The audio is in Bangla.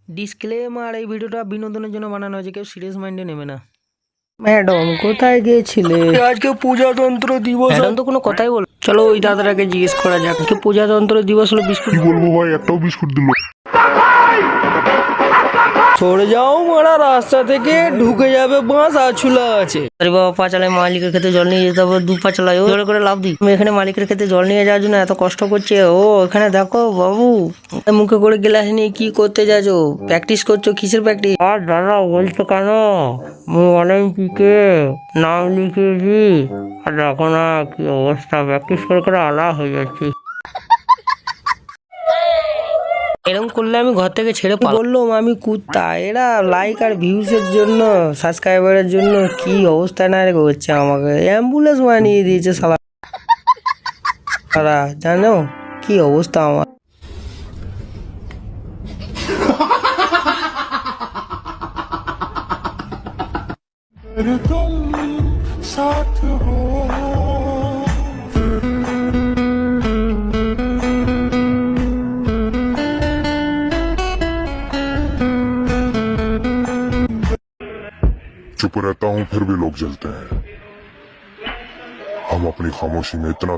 ডিসক্লেমার, এই ভিডিওটা বিনোদনের জন্য বানানো হয়েছে, কেউ সিরিয়াস মাইন্ডে নেবে না। ম্যাডাম কোথায় গিয়েছিলে? আজকে প্রজাতন্ত্র দিবস। ম্যাডাম তো কোনো কথাই বল। চলো ওই দাদাটাকে জিজ্ঞেস করা যাক, আজকে প্রজাতন্ত্র দিবস হলো, বিস্কুট কি বলবো ভাই, একটাও বিস্কুট দিল। সরে যাও মারা, রাস্তা থেকে ঢুকে যাবে, বাঁশ আছুলা আছে। আরে বাবা, পা চালায় মালিকের ক্ষেত্রে জল নিয়ে যেতে হবে, 2 পা চালায় জোরে করে লাভ দিই। তুমি এখানে মালিকের ক্ষেত্রে জল নিয়ে যাওয়ার জন্য এত কষ্ট করছে ও। এখানে দেখো বাবু, মুখে করে গ্লাস নিয়ে কি করতে যাচ্ছ? প্র্যাকটিস করছো? কিসের প্র্যাকটিস? আর দাদা বলছো কেন? অলিম্পিকে নাম লিখিয়েছি, আর দেখো না কি অবস্থা, প্র্যাকটিস করে করে আলা হয়ে যাচ্ছি। এরকম করলে আমি ঘর থেকে ছেড়ে বললাম আমি কুত্তা। এরা লাইক আর ভিউসের জন্য, সাবস্ক্রাইবারের জন্য কি অবস্থা না রে করছে, আমাকে অ্যাম্বুলেন্স বানিয়ে দিয়েছে শালা। জানো কি অবস্থা আমার? चुप रहता हूँ फिर भी लोग जलते हैं। हम अपनी खामोशी में इतना